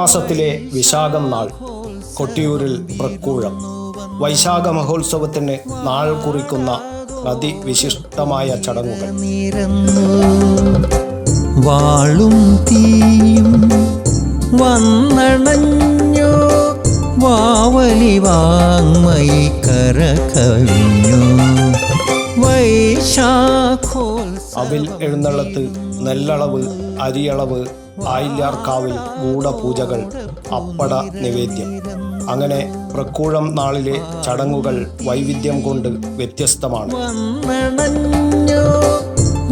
ചിങ്ങമാസത്തിലെ വിശാഖം നാൾ കൊട്ടിയൂരിൽ പ്രക്കൂഴം. വൈശാഖ മഹോത്സവത്തിന് നാൾ കുറിക്കുന്ന അതിവിശിഷ്ടമായ ചടങ്ങുകൾ. വാളും തീയും വന്നണഞ്ഞോ, വാവലി വാങ്മയി കരകവിഞ്ഞോ. അവിൽ എഴുന്നള്ളത്ത്, നെല്ലളവ്, അരിയളവ്, ആയില്യാർക്കാവിൽ ഗൂഢപൂജകൾ, അപ്പട നിവേദ്യം. അങ്ങനെ പ്രക്കൂഴം നാളിലെ ചടങ്ങുകൾ വൈവിധ്യം കൊണ്ട് വ്യത്യസ്തമാണ്.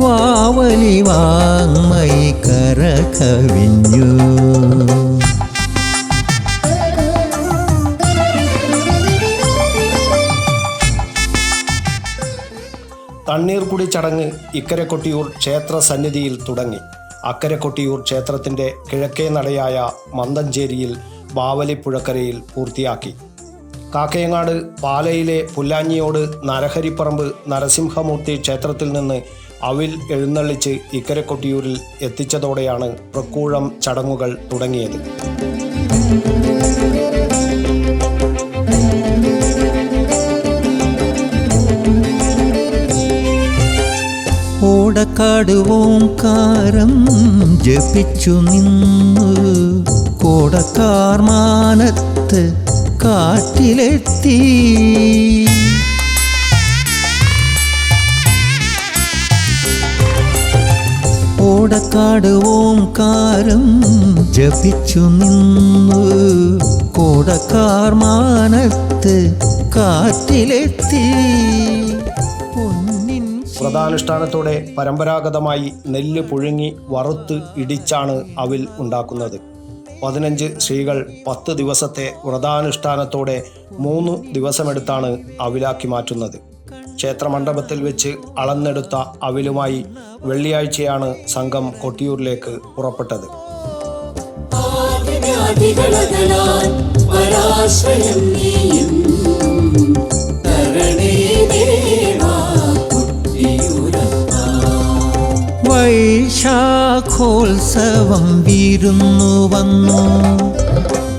വാവലി വാങ്മയി കരകവിഞ്ഞു. തണ്ണീർക്കുടി ചടങ്ങ് ഇക്കരെ കൊട്ടിയൂർ ക്ഷേത്ര സന്നിധിയിൽ തുടങ്ങി. അക്കരെ കൊട്ടിയൂർ ക്ഷേത്രത്തിൻ്റെ കിഴക്കേ നടയായ മന്തഞ്ചേരിയിൽ ബാവലിപ്പുഴക്കരയിൽ പൂർത്തിയാക്കി. കാക്കയങ്ങാട് പാലയിലെ പുല്ലാഞ്ഞിയോട് നരഹരിപ്പറമ്പ് നരസിംഹമൂർത്തി ക്ഷേത്രത്തിൽ നിന്ന് അവിൽ എഴുന്നള്ളിച്ച് ഇക്കരെ കൊട്ടിയൂരിൽ എത്തിച്ചതോടെയാണ് പ്രക്കൂഴം ചടങ്ങുകൾ തുടങ്ങിയത്. ഓടക്കാട് ഓംകാരം ജപിച്ചു നിന്നു, കോടക്കാർ മാനത്ത് കാട്ടിലെത്തി. ഓടക്കാട് ഓംകാരം ജപിച്ചു നിന്നു, കോടക്കാർ മാനത്ത് കാട്ടിലെത്തി. വ്രതാനുഷ്ഠാനത്തോടെ പരമ്പരാഗതമായി നെല്ല് പുഴുങ്ങി വറുത്ത് ഇടിച്ചാണ് അവിൽ ഉണ്ടാക്കുന്നത്. 15 സ്ത്രീകൾ 10 ദിവസത്തെ വ്രതാനുഷ്ഠാനത്തോടെ 3 ദിവസമെടുത്താണ് അവിലാക്കി മാറ്റുന്നത്. ക്ഷേത്രമണ്ഡപത്തിൽ വെച്ച് അളന്നെടുത്ത അവിലുമായി വെള്ളിയാഴ്ചയാണ് സംഘം കൊട്ടിയൂരിലേക്ക് പുറപ്പെട്ടത്. വൈശാഖോത്സവം വിരുന്നു വന്നു,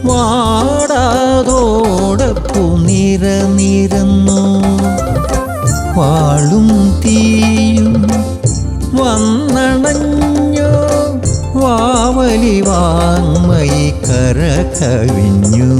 വാടാതോടപ്പു നിരനിരന്നു. വാളും തീയും വന്നണഞ്ഞോ, വാവലി വാങ്മയി കരകവിഞ്ഞു.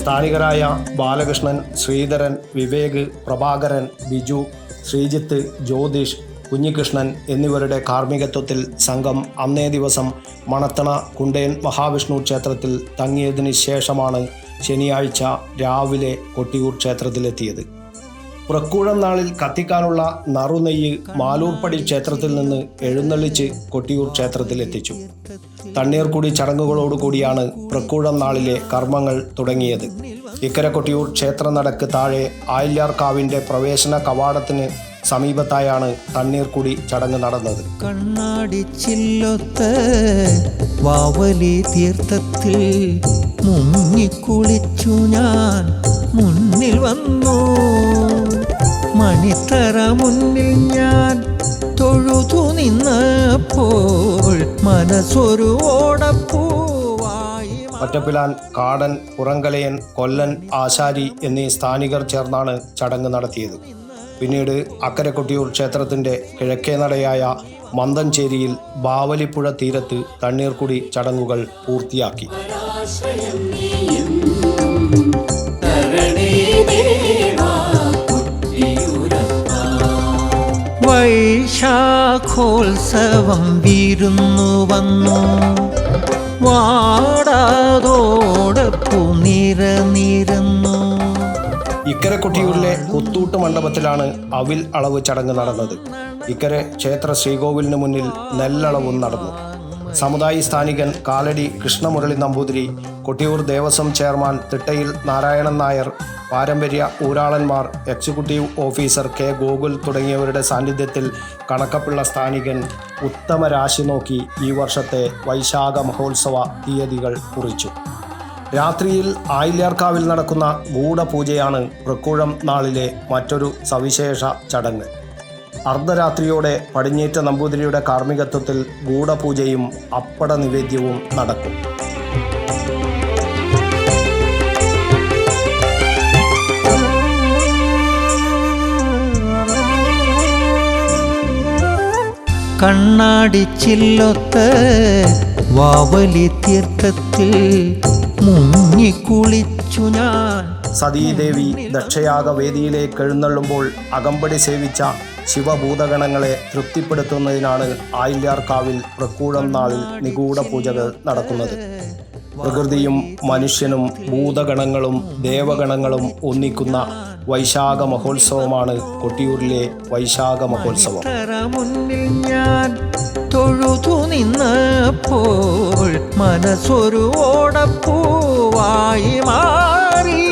സ്ഥാനികരായ ബാലകൃഷ്ണൻ, ശ്രീധരൻ, വിവേക്, പ്രഭാകരൻ, ബിജു, ശ്രീജിത്ത്, ജ്യോതിഷ്, കുഞ്ഞികൃഷ്ണൻ എന്നിവരുടെ കാർമ്മികത്വത്തിൽ സംഘം അന്നേ ദിവസം മണത്തണ കുണ്ടേൻ മഹാവിഷ്ണു ക്ഷേത്രത്തിൽ തങ്ങിയതിന് ശേഷമാണ് ശനിയാഴ്ച രാവിലെ കൊട്ടിയൂർ ക്ഷേത്രത്തിലെത്തിയത്. പ്രക്കൂഴം നാളിൽ കത്തിക്കാനുള്ള നറുനെയ്യ് മാലൂർപ്പടി ക്ഷേത്രത്തിൽ നിന്ന് എഴുന്നള്ളിച്ച് കൊട്ടിയൂർ ക്ഷേത്രത്തിലെത്തിച്ചു. തണ്ണീർക്കുടി ചടങ്ങുകളോടുകൂടിയാണ് പ്രക്കൂഴം നാളിലെ കർമ്മങ്ങൾ തുടങ്ങിയത്. ഇക്കരെ കൊട്ടിയൂർ ക്ഷേത്രനടക്ക് താഴെ ആയില്യാർക്കാവിൻ്റെ പ്രവേശന കവാടത്തിന് സമീപത്തായാണ് തണ്ണീർക്കുടി ചടങ്ങ് നടന്നത്. കണ്ണാടിച്ചില്ലൊത്ത് വാവലി തീർത്ഥത്തിൽ മുങ്ങിക്കുളിച്ചു ഞാൻ മുന്നിൽ വന്നു. മണിത്തറ മുന്നിൽ ഞാൻ തൊഴുതു നിന്നപ്പോൾ മനസ്സൊരു ഓടപ്പൂവായി. ഒറ്റപ്പിലാൻ, കാടൻ, പുറങ്കലയൻ, കൊല്ലൻ, ആശാരി എന്നീ സ്ഥാനികർ ചേർന്നാണ് ചടങ്ങ് നടത്തിയത്. പിന്നീട് അക്കരെ കൊട്ടിയൂർ ക്ഷേത്രത്തിൻ്റെ കിഴക്കേ നടയായ മന്തഞ്ചേരിയിൽ ബാവലിപ്പുഴ തീരത്ത് തണ്ണീർക്കുടി ചടങ്ങുകൾ പൂർത്തിയാക്കി. വൈശാഖോത്സവം വിരുന്നു വന്നു, വാടാതോടപ്പു നിരനിരന്നു. ഇക്കരെ കൊട്ടിയൂരിലെ കുത്തൂട്ട് മണ്ഡപത്തിലാണ് അവിൽ അളവ് ചടങ്ങ് നടന്നത്. ഇക്കരെ ക്ഷേത്ര ശ്രീകോവിലിന് മുന്നിൽ നെല്ലളവും നടന്നു. സമുദായി സ്ഥാനികൻ കാലടി കൃഷ്ണമുരളി നമ്പൂതിരി, കൊട്ടിയൂർ ദേവസ്വം ചെയർമാൻ തിട്ടയിൽ നാരായണൻ നായർ, പാരമ്പര്യ ഊരാളന്മാർ, എക്സിക്യൂട്ടീവ് ഓഫീസർ കെ ഗോകുൽ തുടങ്ങിയവരുടെ സാന്നിധ്യത്തിൽ കണക്കപ്പിള്ള സ്ഥാനികൻ ഉത്തമ രാശി നോക്കി ഈ വർഷത്തെ വൈശാഖ മഹോത്സവ തീയതികൾ കുറിച്ചു. രാത്രിയിൽ ആയില്യാർക്കാവിൽ നടക്കുന്ന ഗൂഢപൂജയാണ് പ്രക്കുഴം നാളിലെ മറ്റൊരു സവിശേഷ ചടങ്ങ്. അർദ്ധരാത്രിയോടെ പടിഞ്ഞേറ്റ നമ്പൂതിരിയുടെ കാർമ്മികത്വത്തിൽ ഗൂഢപൂജയും അപ്പട നിവേദ്യവും നടക്കും. കണ്ണാടിച്ചില്ലൊത്ത് വാവലി തീർത്ഥത്തിൽ മുങ്ങിക്കുളിച്ചു ഞാൻ. സതീദേവി ദക്ഷയാഗ വേദിയിലേക്ക് എഴുന്നള്ളുമ്പോൾ അകമ്പടി സേവിച്ച ശിവഭൂതഗണങ്ങളെ തൃപ്തിപ്പെടുത്തുന്നതിനാണ് ആയില്യാർക്കാവിൽ പ്രക്കൂഴം നാളിൽ നിഗൂഢ പൂജകൾ നടക്കുന്നത്. പ്രകൃതിയും മനുഷ്യനും ഭൂതഗണങ്ങളും ദേവഗണങ്ങളും ഒന്നിക്കുന്ന വൈശാഖ മഹോത്സവമാണ് കൊട്ടിയൂരിലെ വൈശാഖ മഹോത്സവം. മുന്നിൽ ഞാൻ തൊഴുതു നിന്നപ്പോൾ മനസ്സൊരു ഓടപ്പൂവായി മാറി.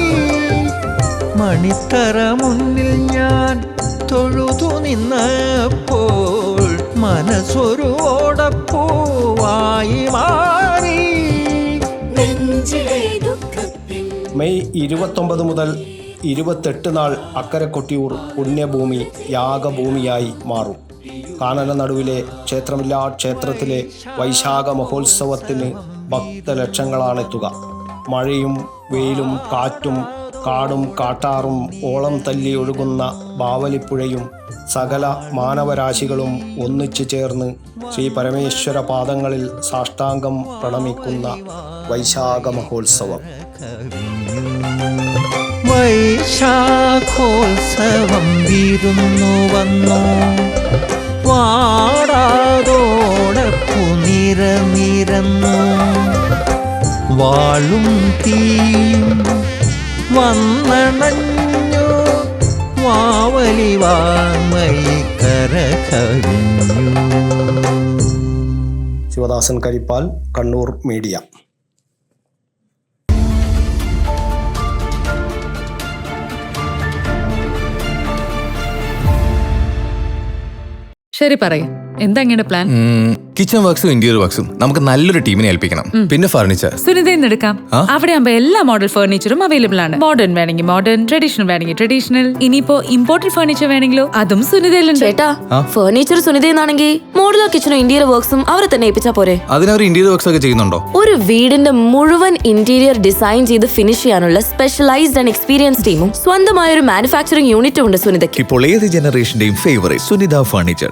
മണിത്തറ മുന്നിൽ ഞാൻ തൊഴുതു നിന്നപ്പോൾ മനസ്സൊരു ഓടപ്പൂവായി മാറി. മെയ് 29 മുതൽ 28 നാൾ അക്കരെ കൊട്ടിയൂർ പുണ്യഭൂമി യാഗഭൂമിയായി മാറും. കാനന നടുവിലെ ക്ഷേത്രമില്ലാ ക്ഷേത്രത്തിലെ വൈശാഖ മഹോത്സവത്തിന് ഭക്തലക്ഷങ്ങളാണെത്തുക. മഴയും വെയിലും കാറ്റും കാടും കാട്ടാറും ഓളം തല്ലി ഒഴുകുന്ന ബാവലിപ്പുഴയും സകല മാനവരാശികളും ഒന്നിച്ചു ചേർന്ന് ശ്രീ പരമേശ്വര പാദങ്ങളിൽ സാഷ്ടാംഗം പ്രണമിക്കുന്ന വൈശാഖ മഹോത്സവം. വൈശാഖോത്സവം വിരുന്നു വന്നു, വാടാതോടപ്പു നിരന്നു. വാളും തീയും വന്നണഞ്ഞു, വാവലി വാമൈക്കര കവിഞ്ഞു. ശിവദാസൻ കരിപ്പാൽ, കണ്ണൂർ മീഡിയ. ശരി, പറയും എന്താ ഇങ്ങനെ പ്ലാൻ? കിച്ചൺ വർക്സും ഇന്റീരിയർ വർക്സും നമുക്ക് നല്ലൊരു ടീമിനെ ഏൽപ്പിക്കണം. പിന്നെ ഫർണിച്ചർ സുനിതയിൽ എടുക്കാം. അവിടെ ആകുമ്പോ എല്ലാ മോഡൽ ഫർണിച്ചറും അവൈലബിൾ ആണ്. മോഡേൺ വേണമെങ്കിൽ മോഡേൺ, ട്രഡീഷണൽ വേണമെങ്കിൽ ട്രഡീഷണൽ. ഇനിയിപ്പോ ഇമ്പോർട്ടഡ് ഫർണിച്ചർ വേണമെങ്കിലോ അതും സുനിതയിലുണ്ട്. ചേട്ടാ, ഫർണിച്ചർ സുനിതയെന്നാണെങ്കിൽ മോഡുലർ കിച്ചണും ഇന്റീരിയർ വർക്സും അവരെ തന്നെ ഏൽപ്പിച്ചാ പോരെ? അതിനവർ ഇന്റീരിയർ വർക്സ് ഒക്കെ ചെയ്യുന്നുണ്ടോ? ഒരു വീടിന്റെ മുഴുവൻ ഇന്റീരിയർ ഡിസൈൻ ചെയ്ത് ഫിനിഷ് ചെയ്യാനുള്ള സ്പെഷ്യലൈസ്ഡ് ആൻഡ് എക്സ്പീരിയൻസ് ടീമും സ്വന്തമായ ഒരു മാനുഫാക്ചറിംഗ് യൂണിറ്റും ഉണ്ട് സുനിതയ്ക്ക്. ഇപ്പോൾ ഏത് ജനറേഷന്റെയും ഫേവറേറ്റ് സുനിത ഫർണിച്ചർ.